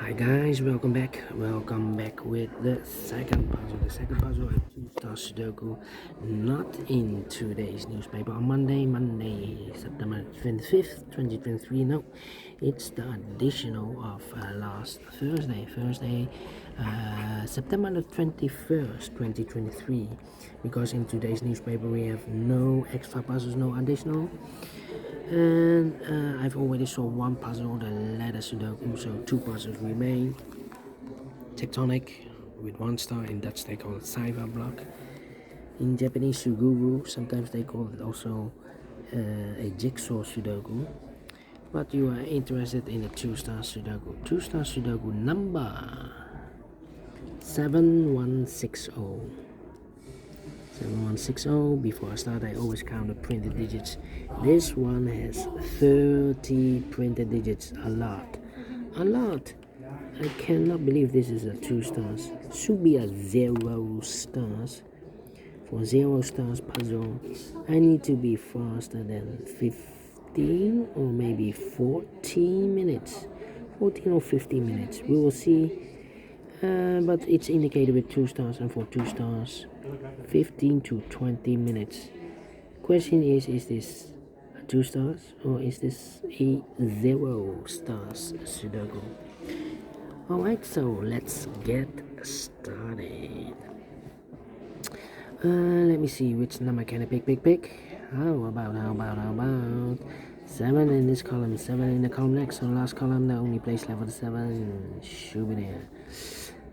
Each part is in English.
Hi guys, welcome back. Welcome back with the second puzzle. The second puzzle of Two Stars Sudoku, not in today's newspaper on Monday, September 25th, 2023. No, it's the additional of last Thursday, September the 21st, 2023. Because in today's newspaper we have no extra puzzles, no additional. And I've already solved one puzzle, the ladder Sudoku, so two puzzles remain. Tectonic with 1 star, in Dutch they call it cipher block. In Japanese, Suguru, sometimes they call it also a jigsaw Sudoku. But you are interested in the 2 star Sudoku. 2 star Sudoku number 7160. 7160. Before I start, I always count the printed digits. This one has 30 printed digits. A lot. I cannot believe this is a 2 stars. Should be a 0 stars. For 0 stars puzzle, I need to be faster than 15 or maybe 14 minutes. 14 or 15 minutes. We will see. But it's indicated with 2 stars, and for 2 stars 15 to 20 minutes. Question is this a 2 stars or is this a 0 stars Sudoku? Alright, so let's get started. Let me see, which number can I pick? How about 7 in this column, 7 in the column next. So last column, the only place left for the 7 should be there.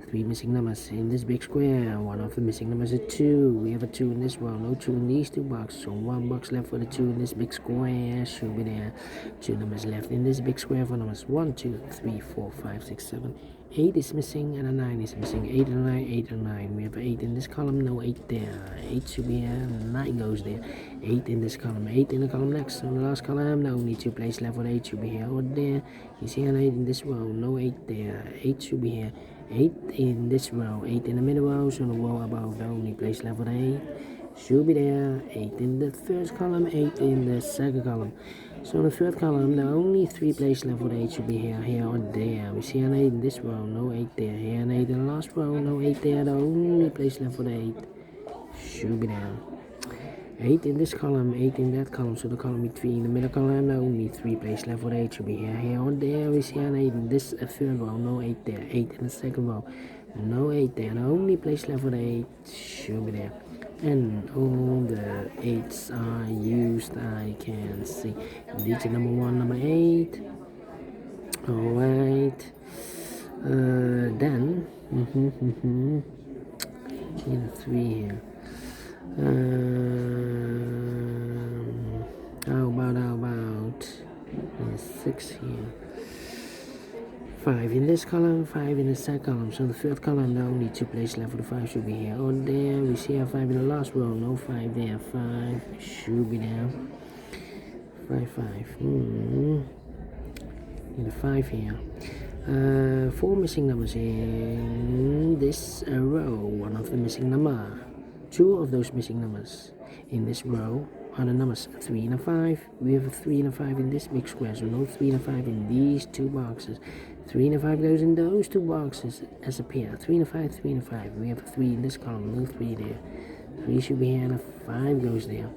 3 missing numbers in this big square. One of the missing numbers is 2. We have a 2 in this row, no 2 in these 2 boxes. So 1 box left for the 2 in this big square should be there. 2 numbers left in this big square for numbers 1, 2, 3, 4, 5, 6, 7. 8 is missing and a 9 is missing. 8 and 9, 8 and 9. We have 8 in this column, no 8 there. 8 should be here, 9 goes there. 8 in this column, 8 in the column next. So the last column, the only 2 places left for the 8 should be here or there. You see an 8 in this row, no 8 there. 8 should be here. 8 in this row, 8 in the middle row, so the row above, the only place left for the 8 should be there. 8 in the first column, 8 in the second column. So in the third column, the only 3 places left for the 8 should be here or there. We see an 8 in this row, no 8 there. Here an 8 in the last row, no 8 there. The only place left for the 8 should be there. 8 in this column, 8 in that column, so the column between the middle column, the only 3 places left for the 8 should be here or there. We see an 8 in this third row, no 8 there. 8 in the second row, no 8 there. The only place left for the 8 should be there. And all the 8s are used, I can see. Digit number 1, number 8. Alright. Then, need a 3 here. How about 6 here. 5 in this column, 5 in the second column. So the third column, the only 2 places left for the 5 should be here or there. We see a 5 in the last row, no 5 there. 5 should be there. 5. Need a 5 here. 4 missing numbers in this row. One of the missing number. 2 of those missing numbers in this row are the numbers 3 and a 5. We have a 3 and a 5 in this big square, so no 3 and a 5 in these 2 boxes. 3 and a 5 goes in those 2 boxes as a pair. 3 and a 5, 3 and a 5. We have a 3 in this column, no 3 there. 3 should be here and a 5 goes there.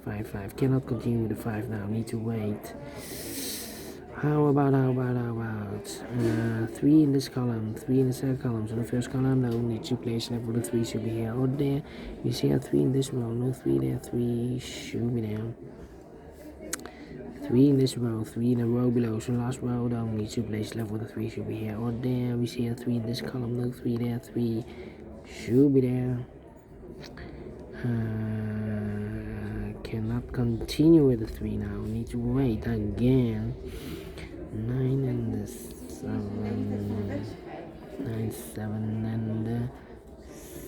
5. Cannot continue with the 5 now, need to wait. How about 3 in this column, 3 in the second column. So the first column, the only 2 places left for the 3 should be here or there. You see a 3 in this row, no 3 there. 3 should be there. 3 in this row, 3 in the row below. So last row, the only 2 places left for the 3 should be here or there. We see a 3 in this column, no 3 there. 3 should be there. Cannot continue with the 3 now. Need to wait again. 9 and the 7. 9, 7 and the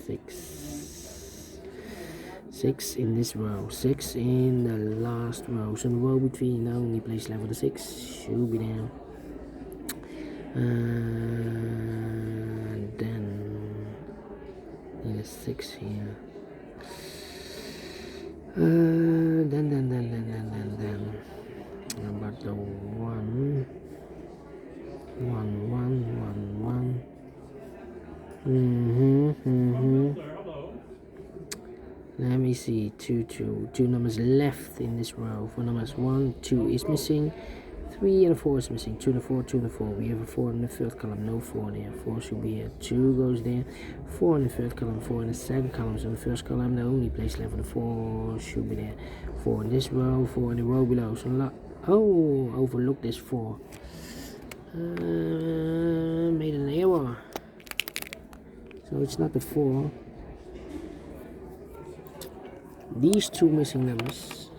6. 6 in this row. 6 in the last row. So the row between, the only place left for the 6 should be there. Then need a 6 here. Then 2, 2. Two numbers left in this row. For numbers 1, 2 is missing. 3 and a 4 is missing. 2 and a 4, 2 and a 4. We have a 4 in the third column. No 4 there. 4 should be here. 2 goes there. 4 in the third column. 4 in the second column. So in the first column, the only place left for the 4 should be there. 4 in this row. 4 in the row below. So overlooked this 4. Made an error. So it's not the 4. These two missing numbers,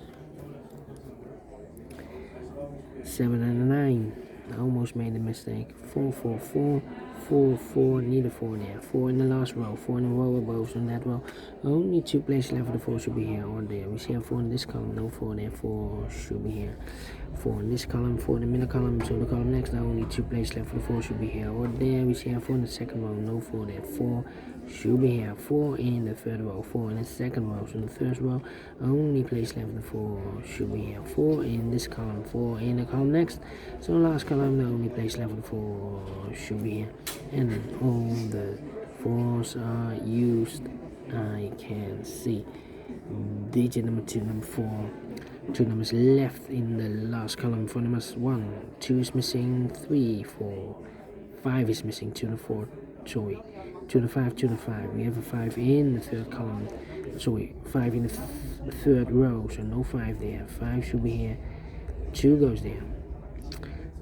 7 and a 9. I almost made a mistake. 4, 4, 4, 4, 4, need a 4 there. 4 in the last row, 4 in the row above, so in that row. Only 2 places left for the 4 should be here or there. We see a 4 in this column, no 4 there, 4 should be here. 4 in this column, 4 in the middle column, so the column next, now only 2 places left for the 4 should be here or there. We see a 4 in the second row, no 4 there, 4 should be here. 4 in the third row, 4 in the second row, so in the first row, only place left for the 4 should be here. 4 in this column, 4 in the column next, so the last column, the only place left for the 4 should be here. And all the 4s are used. I can see digit number 2, number 4. 2 numbers left in the last column. For numbers 1, 2 is missing. 3, 4, 5 is missing. 2 and 4, sorry. 2 and 5, 2 and 5. We have a 5 in the third column. Sorry, 5 in the third row. So no 5 there. 5 should be here. 2 goes there.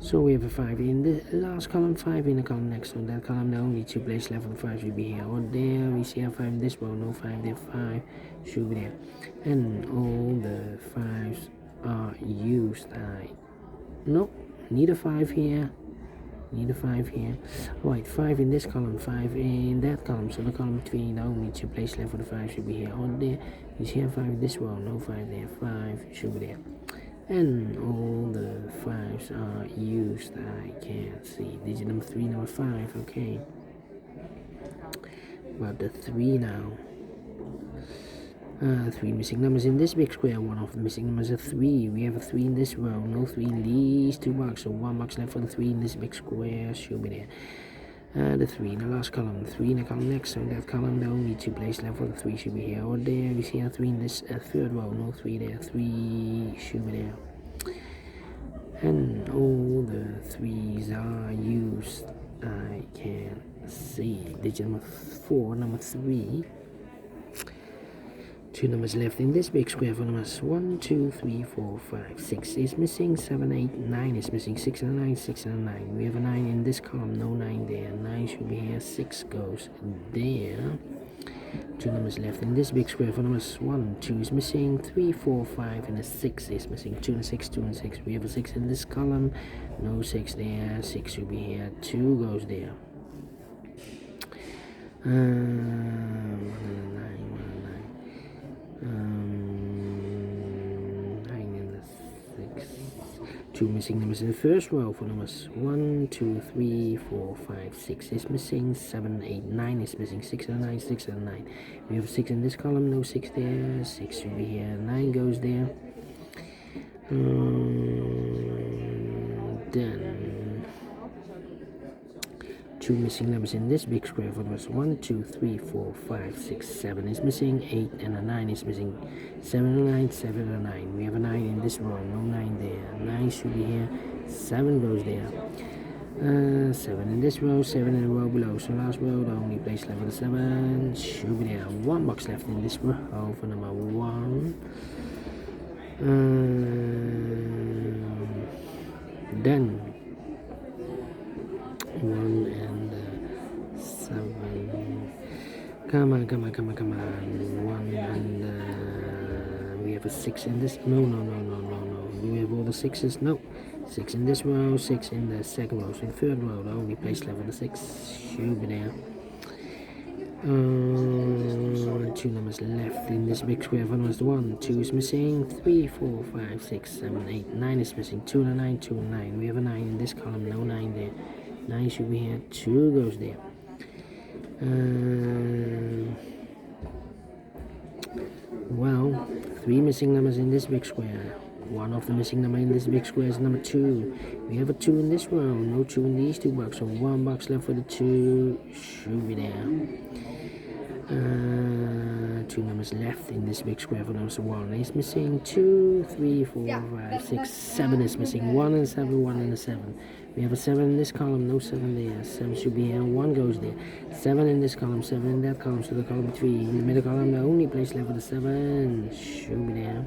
So we have a 5 in the last column, 5 in the column next. So that column, the only 2 places left for the 5 should be here or there. We see a 5 in this row, no 5 there, 5 should be there. And all the 5s are used. Nope, need a 5 here. Need a 5 here. Right, 5 in this column, 5 in that column. So the column between, the only 2 places left for the 5 should be here or there. You see a 5 in this row, no 5 there, 5 should be there. And all the 5s are used. I can't see. Digit number 3, number 5. Okay. About the 3 now. 3 missing numbers in this big square. One of the missing numbers is 3. We have a 3 in this row. No 3 in these 2 boxes. So 1 box left for the 3 in this big square. Should be there. The 3 in the last column, 3 in the column next, so in that column the only 2 places left for the 3 should be here or there. We see a 3 in this third row, no 3 there, 3 should be there. And all the 3s are used. I can see digit number 4, number 3. 2 numbers left in this big square. For numbers 1, 2, 3, 4, 5, 6 is missing. 7, 8, 9 is missing. 6 and a 9, 6 and a 9. We have a 9 in this column, no 9 there. 9 should be here. 6 goes there. 2 numbers left in this big square. For numbers 1, 2 is missing. 3, 4, 5 and a 6 is missing. 2 and 6, 2 and 6. We have a 6 in this column, no 6 there. 6 should be here. 2 goes there. 1 and a 9, 1 and a 9. 9 and a 6. 2 missing numbers in the first row. For numbers 1, 2, 3, 4, 5, 6 is missing. 7, 8, 9 is missing. 6 and a 9, 6 and a 9. We have 6 in this column, no 6 there. 6 should be here. 9 goes there. Then 2 missing numbers in this big square. For numbers 1, 2, 3, 4, 5, 6, 7 is missing. 8 and a 9 is missing. 7 and a 9, 7 and a 9. We have a 9 in this row, no 9 there. 9 should be here. 7 goes there. 7 in this row, 7 in the row below. So last row, the only place left for the 7 should be there. 1 box left in this row for number 1. Then 1 and 7. Come on. 1 and we have a 6 in this. No. We have all the 6s. No. 6 in this row, 6 in the second row. So in the third row, the only place left for the 6 should be there. 2 numbers left in this big square. For numbers 1, 2 is missing. 3, 4, 5, 6, 7, 8, 9 is missing. 2 and a 9, 2 and 9. We have a 9 in this column, no 9 there. 9 should be here. 2 goes there. Well, 3 missing numbers in this big square. One of the missing number in this big square is number 2. We have a 2 in this row, no 2 in these 2 boxes. So 1 box left for the 2 should be there. Two numbers left in this big square. For numbers 1 is missing, 2, 3, 4, 5, 6, 7 is missing, 1 and 7, 1 and a 7. We have a 7 in this column, no 7 there. 7 should be here, 1 goes there. 7 in this column, 7 in that column, so the column 3. In the middle column, the only place left for the 7 should be there.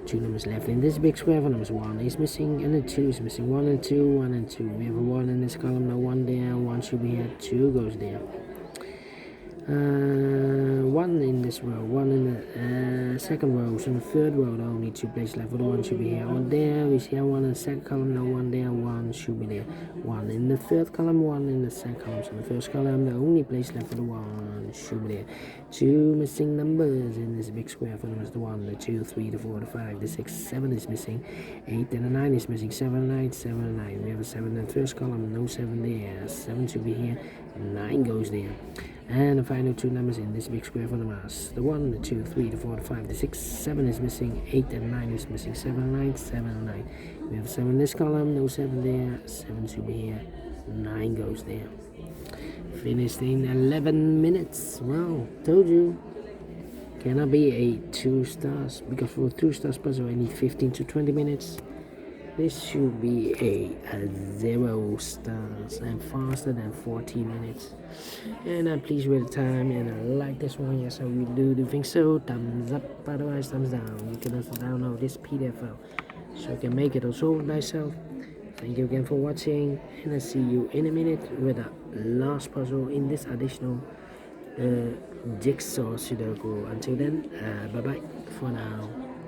Two numbers left in this big square. For numbers 1 is missing, and the 2 is missing, 1 and 2, 1 and 2. We have a 1 in this column, no 1 there, 1 should be here, 2 goes there. 1 in this row, 1 in the second row, so in the third row the only 2 places left for the 1 should be here or there. We see 1 in the second column, no 1 there, 1 should be there. 1 in the third column, 1 in the second column, so in the first column the only place left for the 1 should be there. 2 missing numbers in this big square. For numbers the 1, the 2, 3, the 4, the 5, the 6, 7 is missing, 8 and the 9 is missing, 7 and 9, 7 and 9. We have a 7 in the first column, no 7 there, 7 should be here, 9 goes there. And the final 2 numbers in this big square for the mass. The 1, the 2, 3, the 4, the 5, the 6, 7 is missing, 8 and 9 is missing, 7 and 9, 7 and 9. We have 7 in this column, no 7 there, 7 should be here, 9 goes there. Finished in 11 minutes. Well, told you. Cannot be a 2 stars, because for a 2 stars puzzle I need 15 to 20 minutes. This should be a 0 stars and faster than 40 minutes. And I'm pleased with the time, and I like this one. Yes, I really do think so. Thumbs up, otherwise thumbs down. You can also download this PDF file so you can make it also myself. Thank you again for watching, and I'll see you in a minute with the last puzzle in this additional jigsaw Sudoku. Until then, bye bye for now.